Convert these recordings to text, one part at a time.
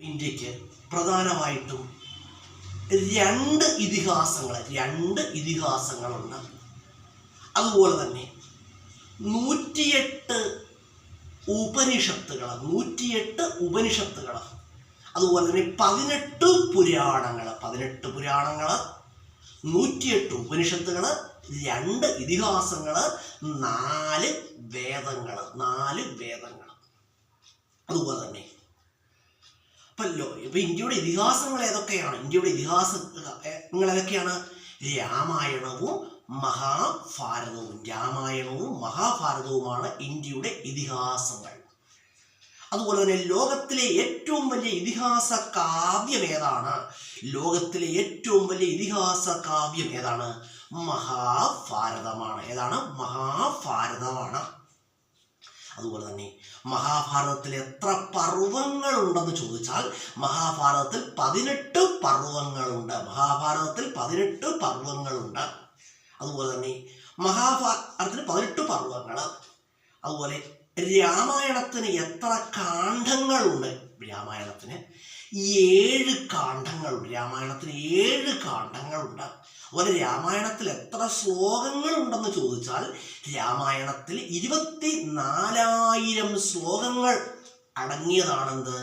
ഇന്ത്യക്ക് പ്രധാനമായിട്ടും രണ്ട് ഇതിഹാസങ്ങളുണ്ട്. അതുപോലെ തന്നെ 108 ഉപനിഷത്തുകൾ, അതുപോലെ തന്നെ 18 പുരാണങ്ങൾ, 108 ഉപനിഷത്തുകൾ, 2 ഇതിഹാസങ്ങൾ, 4 വേദങ്ങൾ. അതുപോലെ തന്നെ ഇപ്പൊ ഇന്ത്യയുടെ ഇതിഹാസങ്ങൾ ഏതൊക്കെയാണ്? ഇന്ത്യയുടെ ഇതിഹാസങ്ങൾ ഏതൊക്കെയാണ്? രാമായണവും മഹാഭാരതവുമാണ് ഇന്ത്യയുടെ ഇതിഹാസങ്ങൾ. അതുപോലെ തന്നെ ലോകത്തിലെ ഏറ്റവും വലിയ ഇതിഹാസ കാവ്യം ഏതാണ്? മഹാഭാരതമാണ്. അതുപോലെ തന്നെ മഹാഭാരതത്തിൽ എത്ര പർവ്വങ്ങളുണ്ടെന്ന് ചോദിച്ചാൽ മഹാഭാരതത്തിൽ 18 പർവ്വങ്ങളുണ്ട്. അതുപോലെ തന്നെ മഹാഭാരതത്തിന് 18 പർവ്വങ്ങൾ. അതുപോലെ രാമായണത്തിന് എത്ര കാണ്ഡങ്ങളുണ്ട്? രാമായണത്തിന് 7 കാണ്ഡങ്ങളുണ്ട്. അതുപോലെ രാമായണത്തിൽ എത്ര ശ്ലോകങ്ങളുണ്ടെന്ന് ചോദിച്ചാൽ രാമായണത്തിൽ 24,000 ശ്ലോകങ്ങൾ അടങ്ങിയതാണെന്ത്?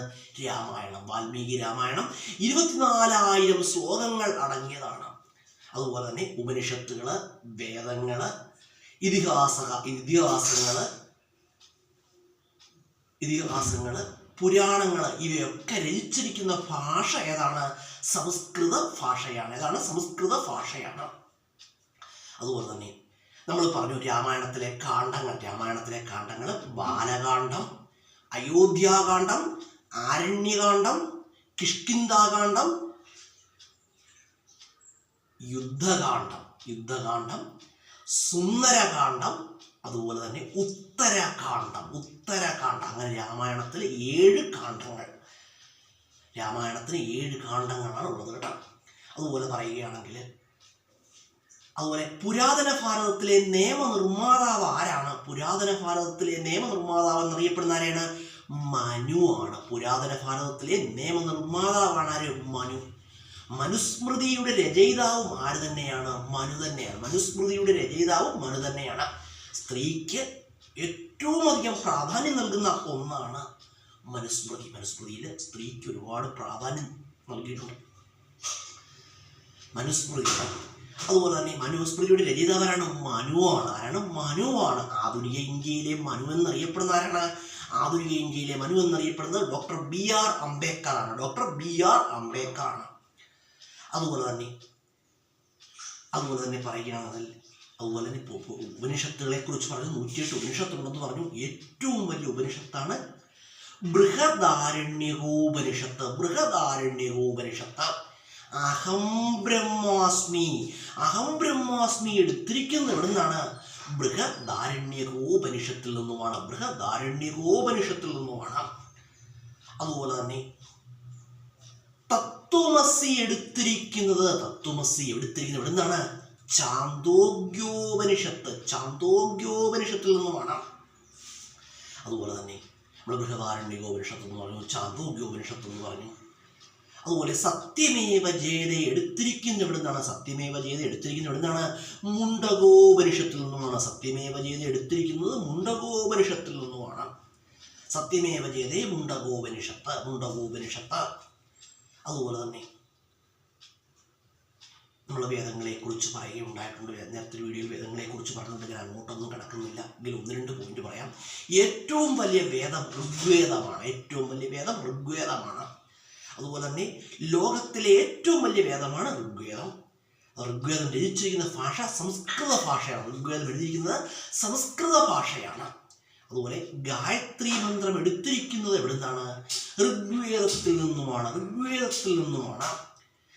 രാമായണം. വാൽമീകി രാമായണം 24,000 ശ്ലോകങ്ങൾ അടങ്ങിയതാണ്. അതുപോലെ തന്നെ ഉപനിഷത്തുകള്, വേദങ്ങള്, ഇതിഹാസങ്ങള്, പുരാണങ്ങൾ ഇവയൊക്കെ രചിച്ചിരിക്കുന്ന ഭാഷ ഏതാണ്? സംസ്കൃത ഭാഷയാണ്. അതുപോലെ തന്നെ നമ്മൾ പറഞ്ഞു രാമായണത്തിലെ കാണ്ഡങ്ങൾ ബാലകാന്ഡം, അയോധ്യാകാന്ഡം, ആരണ്യകാന്ഡം, കിഷ്കിന്ധാകാന്ഡം, യുദ്ധകാന്ഡം, സുന്ദരകാന്ഡം, അതുപോലെ തന്നെ ഉത്തരകാന്ഡം. അങ്ങനെ രാമായണത്തിൽ 7 കാണ്ഡങ്ങൾ. രാമായണത്തിന് 7 കാണ്ഡങ്ങളാണ് ഉള്ളത് കേട്ടോ. അതുപോലെ പറയുകയാണെങ്കിൽ പുരാതന ഭാരതത്തിലെ നിയമനിർമ്മാതാവ് ആരാണ്? എന്നറിയപ്പെടുന്ന ആരാണ്? മനുവാണ്. പുരാതന ഭാരതത്തിലെ നിയമനിർമ്മാതാവാണ് ആര്? മനു. മനുസ്മൃതിയുടെ രചയിതാവും ആര് തന്നെയാണ്? മനു തന്നെയാണ്. സ്ത്രീക്ക് ഏറ്റവും അധികം പ്രാധാന്യം നൽകുന്ന ഒന്നാണ് മനുസ്മൃതിയിൽ സ്ത്രീക്ക് ഒരുപാട് പ്രാധാന്യം നൽകിയിട്ടുണ്ട് മനുസ്മൃതിയാണ്. അതുപോലെ തന്നെ മനുസ്മൃതിയുടെ രചയിതാവാരാണ്? മനുവാണ്. ആധുനിക ഇന്ത്യയിലെ മനു എന്നറിയപ്പെടുന്ന ആരാണ്? ഡോക്ടർ BR അംബേദ്കർ ആണ്. അതുപോലെ തന്നെ പറയുകയാണെങ്കിൽ ഉപനിഷത്തുകളെ കുറിച്ച് പറഞ്ഞു. 108 ഉപനിഷത്തുണ്ടെന്ന് പറഞ്ഞു. ഏറ്റവും വലിയ ഉപനിഷത്താണ് ബൃഹദാരണ്യകോപനിഷത്ത്. അഹം ബ്രഹ്മാസ്മി എടുത്തിരിക്കുന്ന എവിടുന്നാണ്? ബൃഹദാരണ്യകോപനിഷത്തിൽ നിന്നുമാണ്. അതുപോലെ തന്നെ തത്വമസി എടുത്തിരിക്കുന്നത് എവിടുന്നാണ്? ചാന്തോഗ്യോപനിഷത്തിൽ നിന്നുമാണ്. അതുപോലെ തന്നെ നമ്മൾ ബൃഹദാരണ്യകോപനിഷത്ത് എന്ന് പറഞ്ഞു, ചാന്തോഗ്യോപനിഷത്ത് എന്ന് പറഞ്ഞു. അതുപോലെ സത്യമേവ ജയതേ എടുത്തിരിക്കുന്ന എവിടുന്നാണ്? മുണ്ടകോപനിഷത്തിൽ നിന്നുമാണ്. സത്യമേവ ജയതേ മുണ്ടകോപനിഷത്ത്. അതുപോലെ തന്നെ നമ്മൾ വേദങ്ങളെ കുറിച്ച് പറയുകയുണ്ടായിട്ടുണ്ട്. നേരത്തെ വീഡിയോയിൽ വേദങ്ങളെ കുറിച്ച് പറഞ്ഞിട്ടുണ്ടെങ്കിൽ അങ്ങോട്ടൊന്നും കിടക്കുന്നില്ല. എങ്കിലും 1-2 പോയിന്റ് പറയാം. ഏറ്റവും വലിയ വേദം ഋഗ്വേദമാണ്. അതുപോലെ തന്നെ ലോകത്തിലെ ഏറ്റവും വലിയ വേദമാണ് ഋഗ്വേദം. ഋഗ്വേദം രചിച്ചിരിക്കുന്ന ഭാഷ സംസ്കൃത ഭാഷയാണ്. അതുപോലെ ഗായത്രി മന്ത്രം എടുത്തിരിക്കുന്നത് എവിടുന്നാണ്? ഋഗ്വേദത്തിൽ നിന്നുമാണ്.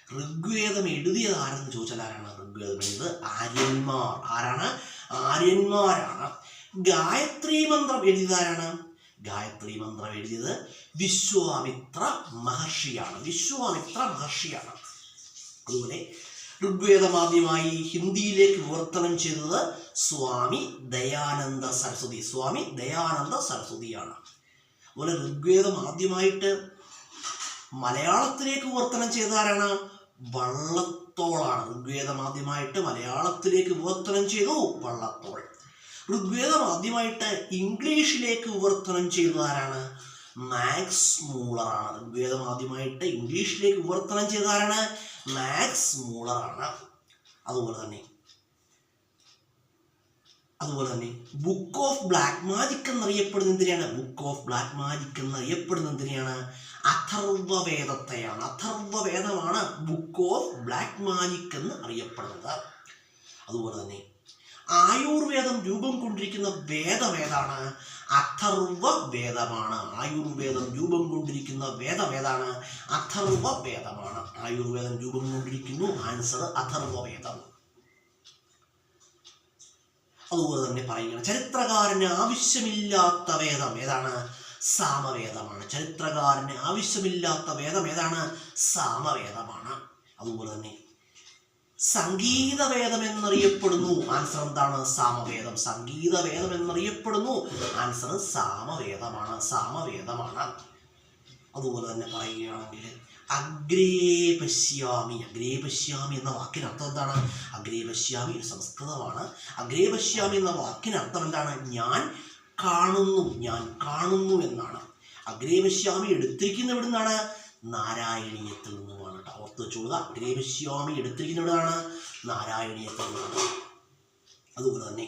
ഋഗ്വേദം എഴുതിയത് ആരെന്ന് ചോദിച്ചാൽ ആരാണ്? ഋഗ്വേദം എഴുതിയത് ആര്യന്മാരാണ്. ഗായത്രി മന്ത്രം എഴുതിയതാരാണ്? വിശ്വാമിത്ര മഹർഷിയാണ്. അതുപോലെ ഋഗ്വേദം ആദ്യമായി ഹിന്ദിയിലേക്ക് വിവർത്തനം ചെയ്തത് സ്വാമി ദയാനന്ദ സരസ്വതിയാണ്. അതുപോലെ ഋഗ്വേദം ആദ്യമായിട്ട് മലയാളത്തിലേക്ക് വിവർത്തനം ചെയ്തതാരാണ്? വള്ളത്തോളാണ്. ഋഗ്വേദം ആദ്യമായിട്ട് മലയാളത്തിലേക്ക് വിവർത്തനം ചെയ്തു വള്ളത്തോൾ. ഋഗ്വേദം ആദ്യമായിട്ട് ഇംഗ്ലീഷിലേക്ക് വിവർത്തനം ചെയ്തതാരാണ്? മാക്സ് മൂളറാണ്. ഋഗ്വേദം ആദ്യമായിട്ട് ഇംഗ്ലീഷിലേക്ക് വിവർത്തനം ചെയ്തതാരാണ്? മാക്സ് മൂളറാണ്. അതുപോലെ തന്നെ ബുക്ക് ഓഫ് ബ്ലാക്ക് മാജിക് എന്നറിയപ്പെടുന്ന എന്തിനാണ്? ബുക്ക് ഓഫ് ബ്ലാക്ക് മാജിക് എന്നറിയപ്പെടുന്ന എന്തിനാണ്? അഥർവവേദത്തെയാണ്. അഥർവവേദമാണ് ബുക്ക് ഓഫ് ബ്ലാക്ക് മാജിക് എന്ന് അറിയപ്പെടുന്നത്. അതുപോലെ തന്നെ ആയുർവേദം രൂപം കൊണ്ടിരിക്കുന്ന വേദം ഏതാണ്? അഥർവവേദമാണ്. ആയുർവേദം രൂപം കൊണ്ടിരിക്കുന്ന വേദം ഏതാണ്? അഥർവവേദമാണ്. ആയുർവേദം രൂപം കൊണ്ടിരിക്കുന്നു. ആൻസർ അഥർവവേദം. അതുപോലെ തന്നെ പറയുകയാണ്, ചരിത്രകാരന് ആവശ്യമില്ലാത്ത വേദം ഏതാണ്? സാമവേദമാണ്. ചരിത്രകാരന് ആവശ്യമില്ലാത്ത വേദം ഏതാണ്? സാമവേദമാണ്. അതുപോലെ തന്നെ സംഗീതവേദം എന്നറിയപ്പെടുന്നു. ആൻസർ എന്താണ്? സാമവേദം. സംഗീതവേദം എന്നറിയപ്പെടുന്നു. ആൻസർ സാമവേദമാണ്. സാമവേദമാണ്. അതുപോലെ തന്നെ പറയുകയാണെങ്കിൽ അഗ്രേ പശ്യാമി. അഗ്രേ പശ്യാമി എന്ന വാക്കിന് അർത്ഥം എന്താണ്? അഗ്രേ പശ്യാമി സംസ്കൃതമാണ്. അഗ്രേ പശ്യാമി എന്ന വാക്കിന് അർത്ഥം എന്താണ്? ഞാൻ കാണുന്നു. ഞാൻ കാണുന്നു എന്നാണ്. അഗ്രേ പശ്യാമി എടുത്തിരിക്കുന്ന എവിടെ നിന്നാണ്? നാരായണീയത്തിൽ നിന്നുമാണ്. ഓർത്ത് വെച്ചോളുക. അഗ്രേ പശ്യാമി എടുത്തിരിക്കുന്ന എവിടെയാണ്? നാരായണീയത്തിൽ നിന്നാണ്. അതുപോലെ തന്നെ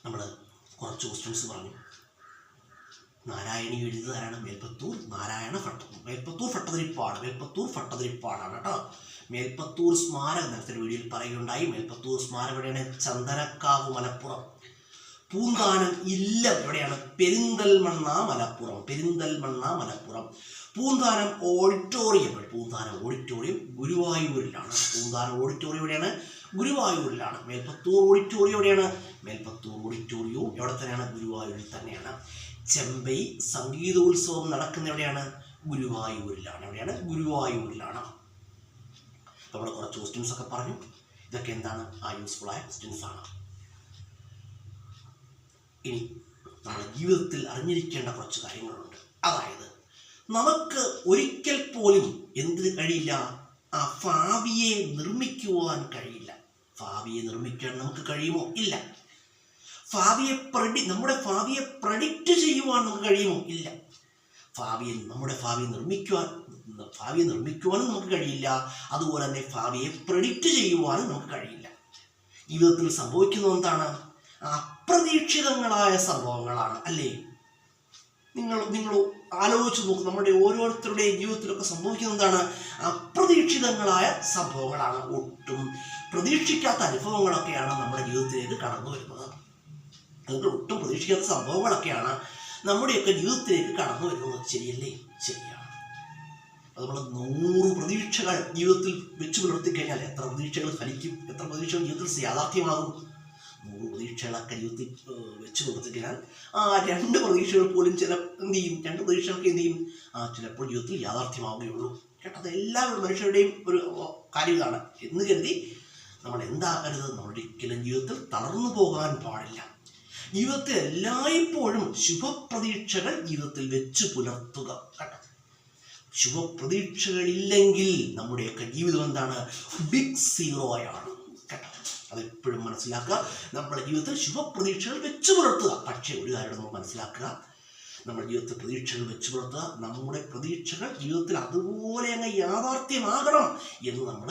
നമ്മൾ കുറച്ച് ക്വസ്റ്റ്യൻസ് പറഞ്ഞു. നാരായണി എഴുതുന്നതാരാണ്? മേൽപ്പത്തൂർ നാരായണ മേൽപ്പത്തൂർ ഭട്ടതിരിപ്പാടാണ് കേട്ടോ. മേൽപ്പത്തൂർ സ്മാരകം നേരത്തെ വീഡിയോയിൽ പറയുകയുണ്ടായി. മേൽപ്പത്തൂർ സ്മാരകം എവിടെയാണ്? ചന്ദനക്കാവ് മലപ്പുറം. പൂന്താനം ഇല്ലം എവിടെയാണ്? പെരിന്തൽമണ്ണ മലപ്പുറം. പൂന്താനം ഓഡിറ്റോറിയം ഗുരുവായൂരിലാണ്. പൂന്താനം ഓഡിറ്റോറിയം എവിടെയാണ്? ഗുരുവായൂരിലാണ്. മേൽപ്പത്തൂർ ഓഡിറ്റോറിയം എവിടെയാണ്? മേൽപ്പത്തൂർ ഓഡിറ്റോറിയവും എവിടെ തന്നെയാണ്? ഗുരുവായൂരിൽ തന്നെയാണ്. ചെമ്പൈ സംഗീതോത്സവം നടക്കുന്ന എവിടെയാണ്? ഗുരുവായൂരിലാണ്. എവിടെയാണ്? ഗുരുവായൂരിലാണ്. നമ്മൾ കുറച്ച് ക്വസ്റ്റ്യൻസ് ഒക്കെ പറഞ്ഞു. ഇതൊക്കെ എന്താണ്? യൂസ്ഫുൾ ആയ ക്വസ്റ്റ്യൻസ് ആണ്. ഇനി നമ്മുടെ ജീവിതത്തിൽ അറിഞ്ഞിരിക്കേണ്ട കുറച്ച് കാര്യങ്ങളുണ്ട്. അതായത് നമുക്ക് ഒരിക്കൽ പോലും എന്തിന് കഴിയില്ല? ഭാവിയെ നിർമ്മിക്കുവാൻ കഴിയില്ല. ഭാവിയെ നിർമ്മിക്കാൻ നമുക്ക് കഴിയുമോ? ഇല്ല. നമ്മുടെ ഭാവിയെ പ്രഡിക്റ്റ് ചെയ്യുവാൻ നമുക്ക് കഴിയുമോ? ഇല്ല. നമ്മുടെ ഭാവിയെ നിർമ്മിക്കുവാനും നമുക്ക് കഴിയില്ല. അതുപോലെ തന്നെ ഭാവിയെ പ്രഡിക്റ്റ് ചെയ്യുവാനും നമുക്ക് കഴിയില്ല. ജീവിതത്തിൽ സംഭവിക്കുന്നത് എന്താണ്? അപ്രതീക്ഷിതങ്ങളായ സംഭവങ്ങളാണ്, അല്ലേ? നിങ്ങൾ ആലോചിച്ച് നോക്കും. നമ്മുടെ ഓരോരുത്തരുടെയും ജീവിതത്തിലൊക്കെ സംഭവിക്കുന്നത് എന്താണ്? അപ്രതീക്ഷിതങ്ങളായ സംഭവങ്ങളാണ്. ഒട്ടും പ്രതീക്ഷിക്കാത്ത അനുഭവങ്ങളൊക്കെയാണ് നമ്മുടെ ജീവിതത്തിലേക്ക് കടന്നു വരുന്നത്. അതുകൊണ്ട് ഒട്ടും പ്രതീക്ഷിക്കാത്ത സംഭവങ്ങളൊക്കെയാണ് നമ്മുടെയൊക്കെ ജീവിതത്തിലേക്ക് കടന്നു വരുന്നത്. ശരിയല്ലേ? ശരിയാണ്. അത് നമ്മൾ 100 പ്രതീക്ഷകൾ ജീവിതത്തിൽ വെച്ച് പുലർത്തി കഴിഞ്ഞാൽ എത്ര പ്രതീക്ഷകൾ ഫലിക്കും? എത്ര പ്രതീക്ഷകൾ ജീവിതത്തിൽ യാഥാർത്ഥ്യമാകും? 100 പ്രതീക്ഷകളൊക്കെ ജീവിതത്തിൽ വെച്ച് പുലർത്തിക്കഴിഞ്ഞാൽ 2 പ്രതീക്ഷകൾ പോലും രണ്ട് പ്രതീക്ഷകൾക്ക് എന്ത് ചെയ്യും? ചിലപ്പോൾ ജീവിതത്തിൽ യാഥാർത്ഥ്യമാവുകയുള്ളൂ. കേട്ടോ, അത് എല്ലാ മനുഷ്യരുടെയും ഒരു കാര്യം ഇതാണ് എന്ന് കരുതി നമ്മൾ എന്താകരുത്? നമ്മളൊരിക്കലും ജീവിതത്തിൽ തളർന്നു പോകാൻ പാടില്ല. ജീവിതത്തിൽ എല്ലായ്പ്പോഴും ശുഭപ്രതീക്ഷകൾ ജീവിതത്തിൽ വെച്ച് പുലർത്തുക. കേട്ടോ, ശുഭപ്രതീക്ഷകളില്ലെങ്കിൽ നമ്മുടെയൊക്കെ ജീവിതം എന്താണ്? ബിഗ് സീറോയാണ്. കേട്ടോ, അതെപ്പോഴും മനസ്സിലാക്കുക. നമ്മുടെ ജീവിതത്തിൽ ശുഭപ്രതീക്ഷകൾ വെച്ച് പുലർത്തുക. പക്ഷേ ഒരു കാര്യം നമ്മൾ മനസ്സിലാക്കുക, നമ്മുടെ ജീവിതത്തിൽ പ്രതീക്ഷകൾ വെച്ച് പുലർത്തുക. നമ്മുടെ പ്രതീക്ഷകൾ ജീവിതത്തിൽ അതുപോലെ അങ്ങ് യാഥാർത്ഥ്യമാകണം എന്ന് നമ്മൾ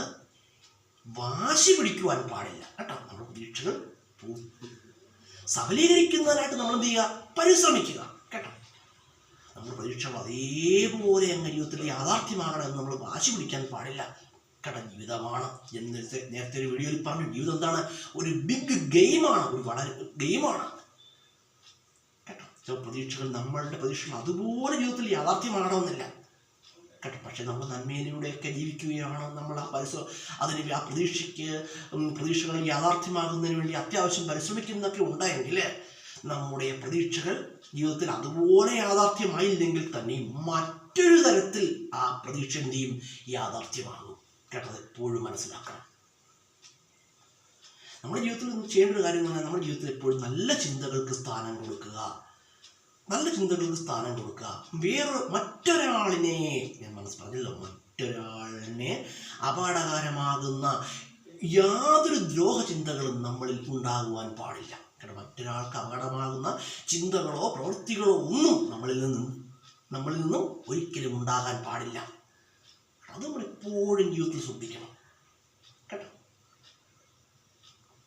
വാശി പിടിക്കുവാൻ പാടില്ല. കേട്ടോ, നമ്മുടെ പ്രതീക്ഷകൾ സഫലീകരിക്കുന്നതിനായിട്ട് നമ്മൾ എന്ത് ചെയ്യുക? പരിശ്രമിക്കുക. കേട്ടോ, നമ്മുടെ പ്രതീക്ഷകൾ അതേപോലെ അങ്ങ് ജീവിതത്തിൽ യാഥാർത്ഥ്യമാകണം എന്ന് നമ്മൾ വാശി പിടിക്കാൻ പാടില്ല. കേട്ടോ, ജീവിതമാണ് നേരത്തെ ഒരു വീഡിയോയിൽ പറഞ്ഞു. ജീവിതം എന്താണ്? ഒരു ബിഗ് ഗെയിമാണ്, ഒരു വളരെ ഗെയിമാണ്. കേട്ടോ, നമ്മളുടെ പ്രതീക്ഷകൾ അതുപോലെ ജീവിതത്തിൽ യാഥാർത്ഥ്യമാകണമെന്നില്ല. കേട്ടോ, പക്ഷെ നമ്മൾ നന്മയിലൂടെയൊക്കെ ജീവിക്കുകയാണ്. നമ്മൾ അതിന് പ്രതീക്ഷകൾ യാഥാർത്ഥ്യമാകുന്നതിന് വേണ്ടി അത്യാവശ്യം പരിശ്രമിക്കുന്നതൊക്കെ ഉണ്ടായെങ്കിൽ നമ്മുടെ പ്രതീക്ഷകൾ ജീവിതത്തിൽ അതുപോലെ യാഥാർത്ഥ്യമായില്ലെങ്കിൽ തന്നെ മറ്റൊരു തരത്തിൽ ആ പ്രതീക്ഷ എന്ത് ചെയ്യും? യാഥാർത്ഥ്യമാകും. കേട്ടത് എപ്പോഴും മനസ്സിലാക്കണം. നമ്മുടെ ജീവിതത്തിൽ ചെയ്യേണ്ട ഒരു കാര്യം എന്ന് പറഞ്ഞാൽ നമ്മുടെ ജീവിതത്തിൽ എപ്പോഴും നല്ല ചിന്തകൾക്ക് സ്ഥാനം കൊടുക്കുക. നല്ല ചിന്തകൾക്ക് സ്ഥാനം കൊടുക്കുക. മറ്റൊരാളിനെ, ഞാൻ പറഞ്ഞല്ലോ, മറ്റൊരാളിനെ അപകടകരമാകുന്ന യാതൊരു ദ്രോഹചിന്തകളും നമ്മളിൽ ഉണ്ടാകുവാൻ പാടില്ല. കാരണം മറ്റൊരാൾക്ക് അപകടമാകുന്ന ചിന്തകളോ പ്രവൃത്തികളോ ഒന്നും നമ്മളിൽ നിന്നും ഒരിക്കലും ഉണ്ടാകാൻ പാടില്ല. അത് നമ്മളെപ്പോഴും ജീവിതത്തിൽ ശ്രദ്ധിക്കണം കേട്ടോ.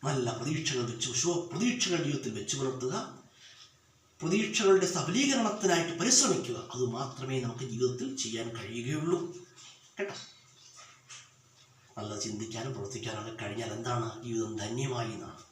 നല്ല പ്രതീക്ഷകൾ ജീവിതത്തിൽ വെച്ചു പുലർത്തുക. പ്രതീക്ഷകളുടെ സഫലീകരണത്തിനായിട്ട് പരിശ്രമിക്കുക. അതുമാത്രമേ നമുക്ക് ജീവിതത്തിൽ ചെയ്യാൻ കഴിയുകയുള്ളൂ കേട്ടോ. നല്ല ചിന്തിക്കാനും പ്രവർത്തിക്കാനൊക്കെ കഴിഞ്ഞാൽ എന്താണ്, ജീവിതം ധന്യമായി എന്നാണ്.